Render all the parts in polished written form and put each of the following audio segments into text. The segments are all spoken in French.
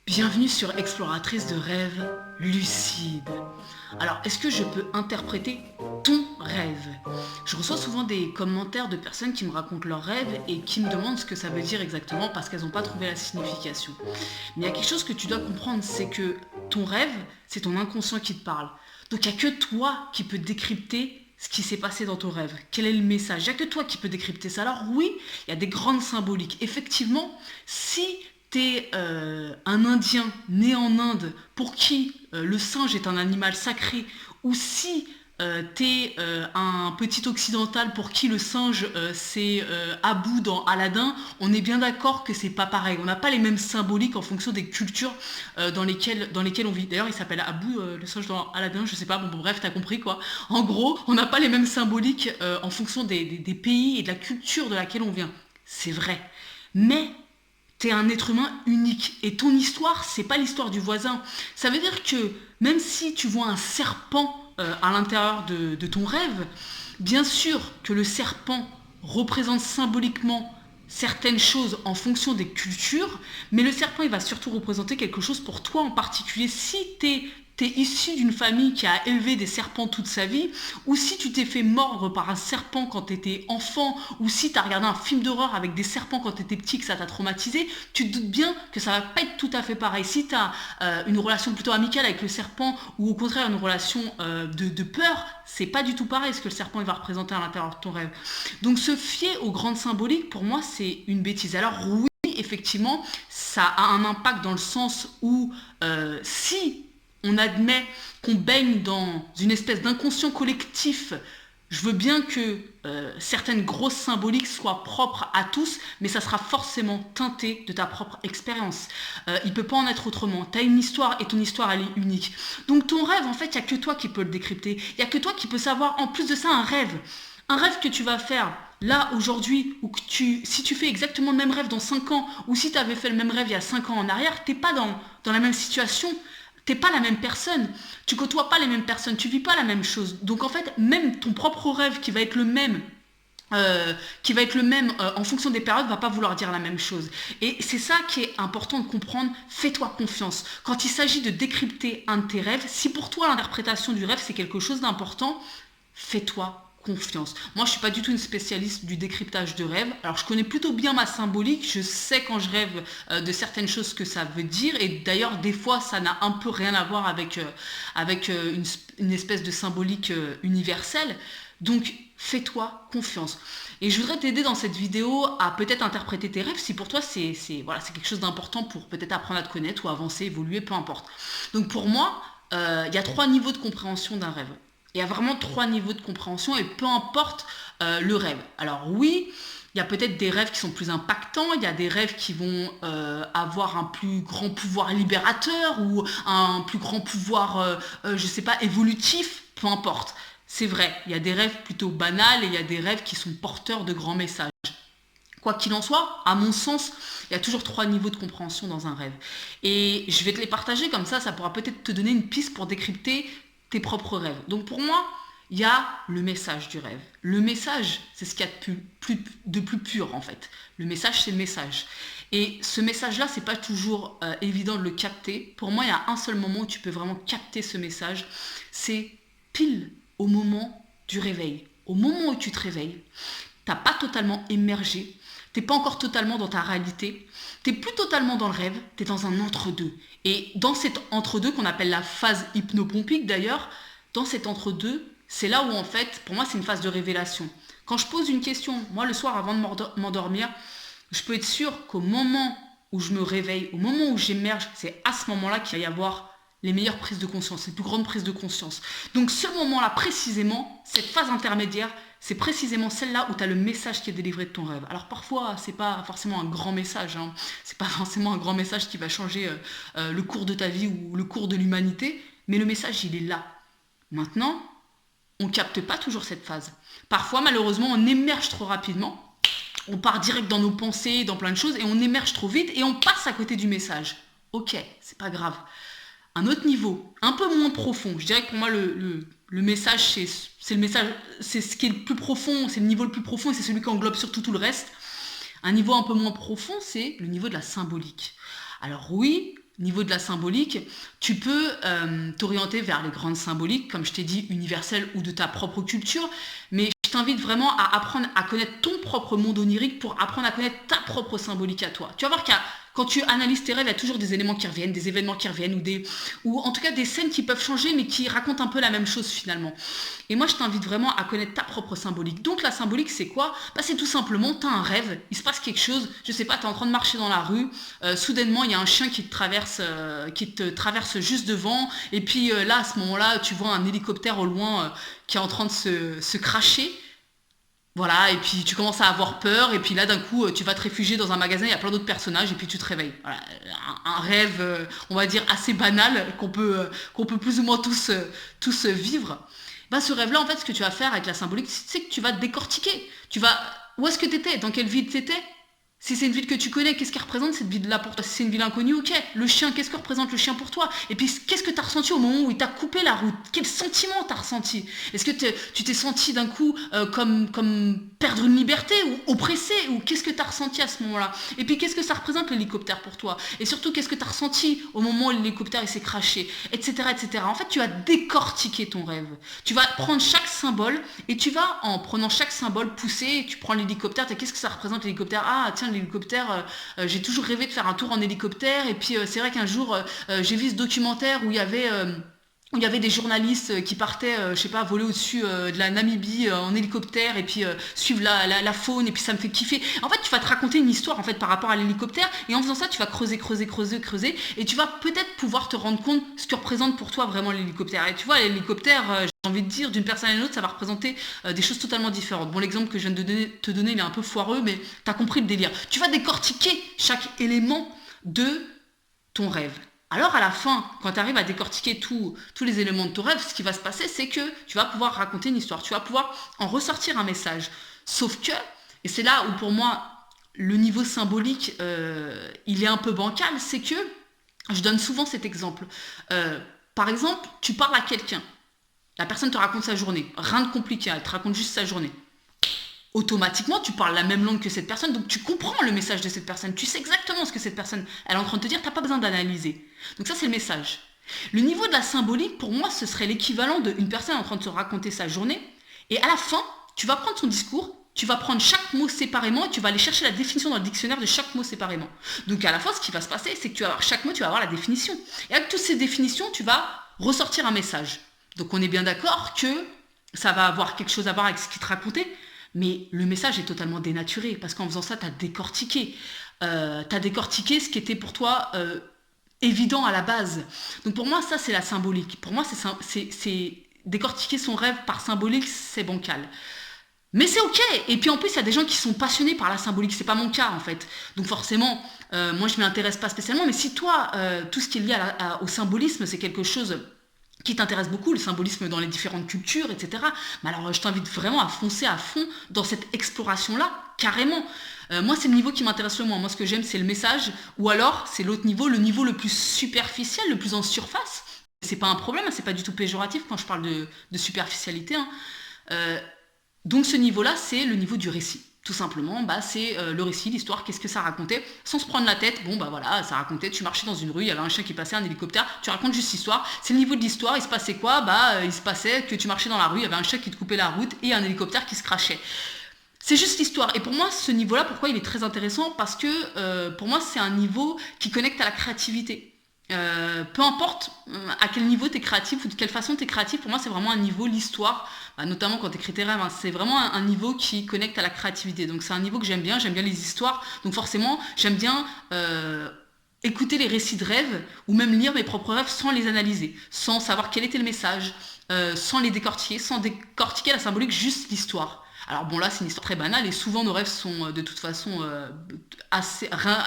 Bienvenue sur Exploratrice de rêves lucides. Alors, est-ce que je peux interpréter ton rêve? Je reçois souvent des commentaires de personnes qui me racontent leurs rêves et qui me demandent ce que ça veut dire exactement parce qu'elles n'ont pas trouvé la signification. Mais il y a quelque chose que tu dois comprendre, c'est que ton rêve, c'est ton inconscient qui te parle. Donc il n'y a que toi qui peux décrypter ce qui s'est passé dans ton rêve. Quel est le message? Il n'y a que toi qui peux décrypter ça. Alors oui, il y a des grandes symboliques. Effectivement, si t'es un Indien né en Inde pour qui le singe est un animal sacré, ou si t'es un petit occidental pour qui le singe c'est Abu dans Aladdin, on est bien d'accord que c'est pas pareil. On n'a pas les mêmes symboliques en fonction des cultures dans lesquelles on vit. D'ailleurs, il s'appelle Abu, le singe dans Aladdin, je sais pas, bon bref, t'as compris quoi. En gros, on n'a pas les mêmes symboliques en fonction des pays et de la culture de laquelle on vient. C'est vrai. Mais t'es un être humain unique et ton histoire, c'est pas l'histoire du voisin. Ça veut dire que même si tu vois un serpent à l'intérieur de ton rêve, bien sûr que le serpent représente symboliquement certaines choses en fonction des cultures, mais le serpent il va surtout représenter quelque chose pour toi en particulier. Si t'es issu d'une famille qui a élevé des serpents toute sa vie, ou si tu t'es fait mordre par un serpent quand t'étais enfant, ou si t'as regardé un film d'horreur avec des serpents quand t'étais petit, que ça t'a traumatisé, tu te doutes bien que ça va pas être tout à fait pareil. Si t'as une relation plutôt amicale avec le serpent, ou au contraire une relation de peur, c'est pas du tout pareil ce que le serpent il va représenter à l'intérieur de ton rêve. Donc se fier aux grandes symboliques, pour moi, c'est une bêtise. Alors oui, effectivement, ça a un impact dans le sens où si on admet qu'on baigne dans une espèce d'inconscient collectif. Je veux bien que certaines grosses symboliques soient propres à tous, mais ça sera forcément teinté de ta propre expérience. Il peut pas en être autrement. Tu as une histoire et ton histoire, elle est unique. Donc ton rêve, en fait, il n'y a que toi qui peux le décrypter. Il n'y a que toi qui peux savoir, en plus de ça, un rêve. Un rêve que tu vas faire là, aujourd'hui, ou que si tu fais exactement le même rêve dans 5 ans, ou si tu avais fait le même rêve il y a 5 ans en arrière, t'es pas dans la même situation. T'es pas la même personne, tu côtoies pas les mêmes personnes, tu vis pas la même chose. Donc en fait, même ton propre rêve qui va être le même en fonction des périodes va pas vouloir dire la même chose. Et c'est ça qui est important de comprendre. Fais-toi confiance. Quand il s'agit de décrypter un de tes rêves, si pour toi l'interprétation du rêve c'est quelque chose d'important, fais-toi confiance. Moi, je suis pas du tout une spécialiste du décryptage de rêves. Alors, je connais plutôt bien ma symbolique. Je sais quand je rêve de certaines choses ce que ça veut dire. Et d'ailleurs, des fois, ça n'a un peu rien à voir avec une espèce de symbolique universelle. Donc, fais-toi confiance. Et je voudrais t'aider dans cette vidéo à peut-être interpréter tes rêves si pour toi voilà, c'est quelque chose d'important pour peut-être apprendre à te connaître ou avancer, évoluer, peu importe. Donc, pour moi, il y a 3 niveaux de compréhension d'un rêve. Il y a vraiment 3 niveaux de compréhension et peu importe le rêve. Alors oui, il y a peut-être des rêves qui sont plus impactants, il y a des rêves qui vont avoir un plus grand pouvoir libérateur ou un plus grand pouvoir, je sais pas, évolutif, peu importe. C'est vrai, il y a des rêves plutôt banals et il y a des rêves qui sont porteurs de grands messages. Quoi qu'il en soit, à mon sens, il y a toujours 3 niveaux de compréhension dans un rêve. Et je vais te les partager comme ça pourra peut-être te donner une piste pour décrypter tes propres rêves. Donc pour moi, il y a le message du rêve. Le message, c'est ce qu'il y a de plus pur en fait. Le message, c'est le message. Et ce message-là, c'est pas toujours évident de le capter. Pour moi, il y a un seul moment où tu peux vraiment capter ce message. C'est pile au moment du réveil. Au moment où tu te réveilles, t'as pas totalement émergé, t'es pas encore totalement dans ta réalité, t'es plus totalement dans le rêve, t'es dans un entre-deux. Et dans cet entre-deux qu'on appelle la phase hypnopompique d'ailleurs, dans cet entre-deux, c'est là où en fait, pour moi c'est une phase de révélation. Quand je pose une question, moi le soir avant de m'endormir, je peux être sûr qu'au moment où je me réveille, au moment où j'émerge, c'est à ce moment-là qu'il va y avoir les meilleures prises de conscience, les plus grandes prises de conscience. Donc ce moment-là précisément, cette phase intermédiaire, c'est précisément celle-là où tu as le message qui est délivré de ton rêve. Alors parfois, c'est pas forcément un grand message, hein. C'est pas forcément un grand message qui va changer le cours de ta vie ou le cours de l'humanité, mais le message, il est là. Maintenant, on capte pas toujours cette phase. Parfois, malheureusement, on émerge trop rapidement, on part direct dans nos pensées, dans plein de choses, et on émerge trop vite, et on passe à côté du message. Ok, c'est pas grave. Un autre niveau, un peu moins profond. Je dirais que pour moi, le message, c'est le message, c'est ce qui est le plus profond, c'est le niveau le plus profond et c'est celui qui englobe surtout tout le reste. Un niveau un peu moins profond, c'est le niveau de la symbolique. Alors oui, niveau de la symbolique, tu peux t'orienter vers les grandes symboliques, comme je t'ai dit, universelles ou de ta propre culture, mais je t'invite vraiment à apprendre à connaître ton propre monde onirique pour apprendre à connaître ta propre symbolique à toi. Tu vas voir quand tu analyses tes rêves, il y a toujours des éléments qui reviennent, des événements qui reviennent, ou en tout cas des scènes qui peuvent changer, mais qui racontent un peu la même chose finalement. Et moi, je t'invite vraiment à connaître ta propre symbolique. Donc la symbolique, c'est quoi? C'est tout simplement, tu as un rêve, il se passe quelque chose, je sais pas, tu es en train de marcher dans la rue, soudainement, il y a un chien qui te traverse juste devant, et puis là, à ce moment-là, tu vois un hélicoptère au loin qui est en train de se cracher. Voilà, et puis tu commences à avoir peur, et puis là d'un coup tu vas te réfugier dans un magasin, il y a plein d'autres personnages, et puis tu te réveilles. Voilà, un rêve, on va dire, assez banal, qu'on peut plus ou moins tous vivre. Ce rêve-là, en fait, ce que tu vas faire avec la symbolique, c'est que tu vas te décortiquer. Où est-ce que tu étais? Dans quelle ville tu étais? Si c'est une ville que tu connais, qu'est-ce qu'elle représente cette ville-là pour toi? Si c'est une ville inconnue, ok. Le chien, qu'est-ce que représente le chien pour toi? Et puis, qu'est-ce que tu as ressenti au moment où il t'a coupé la route? Quel sentiment t'as ressenti? Est-ce que tu t'es senti d'un coup comme perdre une liberté ou oppressé? Ou qu'est-ce que tu as ressenti à ce moment-là? Et puis, qu'est-ce que ça représente l'hélicoptère pour toi? Et surtout, qu'est-ce que tu as ressenti au moment où l'hélicoptère il s'est craché? Etc., etc. En fait, tu vas décortiquer ton rêve. Tu vas prendre chaque symbole et tu vas, en prenant chaque symbole, pousser. Tu prends l'hélicoptère, qu'est-ce que ça représente l'hélicoptère? Ah, tiens, l'hélicoptère, j'ai toujours rêvé de faire un tour en hélicoptère, et puis c'est vrai qu'un jour j'ai vu ce documentaire où il y avait des journalistes qui partaient, je sais pas, voler au-dessus de la Namibie en hélicoptère, et puis suivre la faune, et puis ça me fait kiffer. En fait, tu vas te raconter une histoire en fait par rapport à l'hélicoptère, et en faisant ça, tu vas creuser, et tu vas peut-être pouvoir te rendre compte ce que représente pour toi vraiment l'hélicoptère. Et tu vois, l'hélicoptère, j'ai envie de dire, d'une personne à une autre, ça va représenter des choses totalement différentes. Bon, l'exemple que je viens de te donner, il est un peu foireux, mais t'as compris le délire. Tu vas décortiquer chaque élément de ton rêve. Alors à la fin, quand tu arrives à décortiquer tous les éléments de ton rêve, ce qui va se passer, c'est que tu vas pouvoir raconter une histoire, tu vas pouvoir en ressortir un message. Sauf que, et c'est là où pour moi le niveau symbolique, il est un peu bancal, c'est que, je donne souvent cet exemple. Par exemple, tu parles à quelqu'un, la personne te raconte sa journée, rien de compliqué, elle te raconte juste sa journée. Automatiquement, tu parles la même langue que cette personne, donc tu comprends le message de cette personne, tu sais exactement ce que cette personne elle est en train de te dire, tu n'as pas besoin d'analyser. Donc ça, c'est le message. Le niveau de la symbolique, pour moi, ce serait l'équivalent d'une personne en train de te raconter sa journée, et à la fin, tu vas prendre son discours, tu vas prendre chaque mot séparément, et tu vas aller chercher la définition dans le dictionnaire de chaque mot séparément. Donc à la fin, ce qui va se passer, c'est que tu vas avoir chaque mot, tu vas avoir la définition. Et avec toutes ces définitions, tu vas ressortir un message. Donc on est bien d'accord que ça va avoir quelque chose à voir avec ce qu'il te racontait, mais le message est totalement dénaturé, parce qu'en faisant ça, tu as décortiqué. Tu as décortiqué ce qui était pour toi évident à la base. Donc pour moi, ça, c'est la symbolique. Pour moi, c'est décortiquer son rêve par symbolique, c'est bancal. Mais c'est ok. Et puis en plus, il y a des gens qui sont passionnés par la symbolique. C'est pas mon cas, en fait. Donc forcément, moi, je ne m'y intéresse pas spécialement. Mais si toi, tout ce qui est lié au symbolisme, c'est quelque chose qui t'intéresse beaucoup, le symbolisme dans les différentes cultures, etc. Mais alors, je t'invite vraiment à foncer à fond dans cette exploration-là, carrément. Moi, c'est le niveau qui m'intéresse le moins. Moi, ce que j'aime, c'est le message, ou alors, c'est l'autre niveau, le niveau le plus superficiel, le plus en surface. C'est pas un problème, c'est pas du tout péjoratif quand je parle de superficialité. Donc, ce niveau-là, c'est le niveau du récit. Tout simplement, c'est le récit, l'histoire, qu'est-ce que ça racontait, sans se prendre la tête. Bon, voilà, ça racontait, tu marchais dans une rue, il y avait un chien qui passait, un hélicoptère, tu racontes juste l'histoire. C'est le niveau de l'histoire, il se passait quoi? Il se passait que tu marchais dans la rue, il y avait un chien qui te coupait la route et un hélicoptère qui se crachait. C'est juste l'histoire. Et pour moi, ce niveau-là, pourquoi il est très intéressant? Parce que pour moi, c'est un niveau qui connecte à la créativité. Peu importe à quel niveau tu es créatif ou de quelle façon tu es créatif, pour moi c'est vraiment un niveau, l'histoire, notamment quand tu écris tes rêves, c'est vraiment un niveau qui connecte à la créativité. Donc c'est un niveau que j'aime bien les histoires, donc forcément j'aime bien écouter les récits de rêves ou même lire mes propres rêves sans les analyser, sans savoir quel était le message, sans les décortiquer, sans décortiquer la symbolique, juste l'histoire. Alors bon, là c'est une histoire très banale et souvent nos rêves sont de toute façon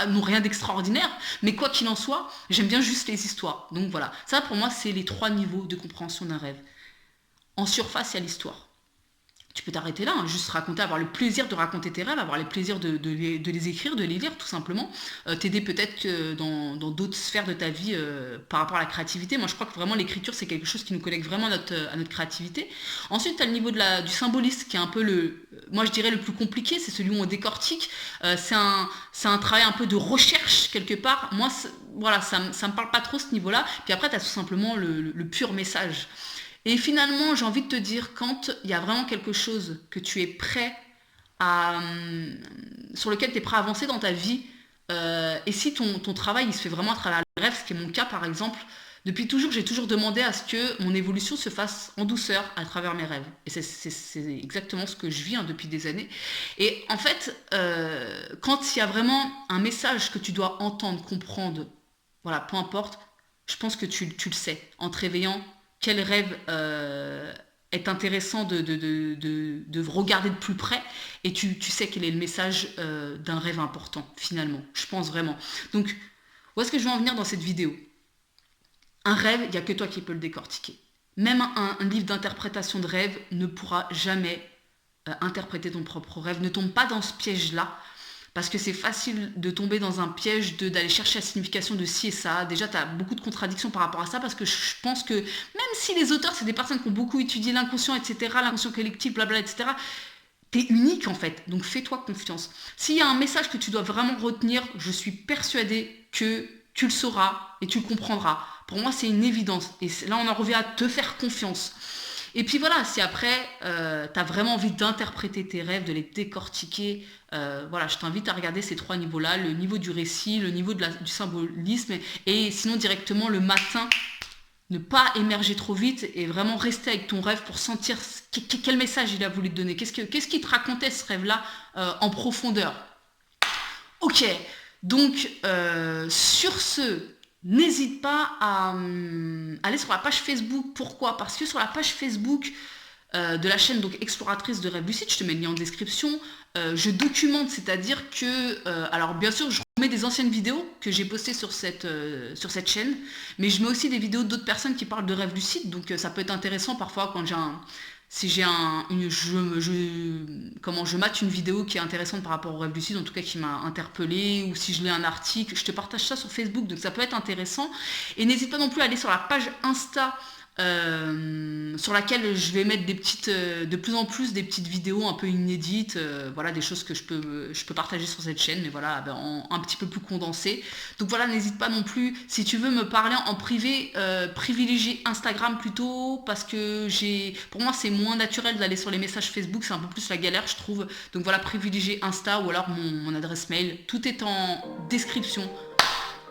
n'ont rien d'extraordinaire, mais quoi qu'il en soit, j'aime bien juste les histoires. Donc voilà, ça pour moi c'est les 3 niveaux de compréhension d'un rêve. En surface, il y a l'histoire. tu peux t'arrêter là, hein, juste raconter, avoir le plaisir de raconter tes rêves, avoir le plaisir de les écrire, de les lire tout simplement, t'aider peut-être que dans d'autres sphères de ta vie par rapport à la créativité. Moi je crois que vraiment l'écriture c'est quelque chose qui nous connecte vraiment à notre créativité. Ensuite tu as le niveau du symbolisme qui est un peu moi je dirais le plus compliqué, c'est celui où on décortique. C'est un travail un peu de recherche quelque part. Moi voilà, ça me parle pas trop ce niveau-là. Puis après tu as tout simplement le pur message. Et finalement, j'ai envie de te dire, quand il y a vraiment quelque chose que tu es prêt sur lequel tu es prêt à avancer dans ta vie, et si ton travail il se fait vraiment à travers les rêves, ce qui est mon cas par exemple, depuis toujours, j'ai toujours demandé à ce que mon évolution se fasse en douceur à travers mes rêves. Et c'est exactement ce que je vis depuis des années. Et en fait, quand il y a vraiment un message que tu dois entendre, comprendre, voilà, peu importe, je pense que tu le sais. En te réveillant, quel rêve est intéressant de regarder de plus près et tu sais quel est le message d'un rêve important finalement, je pense vraiment. Donc où est-ce que je vais en venir dans cette vidéo? Un rêve, il n'y a que toi qui peux le décortiquer. Même un livre d'interprétation de rêve ne pourra jamais interpréter ton propre rêve. Ne tombe pas dans ce piège-là. Parce que c'est facile de tomber dans un piège d'aller chercher la signification de ci et ça. Déjà, tu as beaucoup de contradictions par rapport à ça, parce que je pense que même si les auteurs, c'est des personnes qui ont beaucoup étudié l'inconscient, etc., l'inconscient collectif, blabla, etc., t'es unique en fait, donc fais-toi confiance. S'il y a un message que tu dois vraiment retenir, je suis persuadée que tu le sauras et tu le comprendras. Pour moi, c'est une évidence. Et là, on en revient à te faire confiance. Et puis voilà, si après, tu as vraiment envie d'interpréter tes rêves, de les décortiquer, voilà, je t'invite à regarder ces 3 niveaux-là, le niveau du récit, le niveau du symbolisme, et sinon directement le matin, ne pas émerger trop vite et vraiment rester avec ton rêve pour sentir quel message il a voulu te donner, qu'est-ce qu'il te racontait ce rêve-là en profondeur. Ok, donc sur ce, n'hésite pas à aller sur la page Facebook. Pourquoi? Parce que sur la page Facebook de la chaîne donc Exploratrice de Rêves Lucides, je te mets le lien en description, je documente, c'est-à-dire que, alors bien sûr je remets des anciennes vidéos que j'ai postées sur cette chaîne, mais je mets aussi des vidéos d'autres personnes qui parlent de rêves lucides, donc ça peut être intéressant parfois quand je mate une vidéo qui est intéressante par rapport au rêve lucide, en tout cas qui m'a interpellée, ou si je lis un article, je te partage ça sur Facebook, donc ça peut être intéressant. Et n'hésite pas non plus à aller sur la page Insta, sur laquelle je vais mettre de plus en plus des petites vidéos un peu inédites, voilà, des choses que je peux partager sur cette chaîne, mais voilà, un petit peu plus condensé. Donc voilà, n'hésite pas non plus, si tu veux me parler en privé, privilégie Instagram plutôt, parce que pour moi c'est moins naturel d'aller sur les messages Facebook, c'est un peu plus la galère je trouve. Donc voilà, privilégier Insta ou alors mon adresse mail, tout est en description.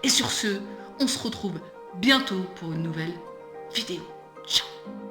Et sur ce, on se retrouve bientôt pour une nouvelle vidéo. Ciao.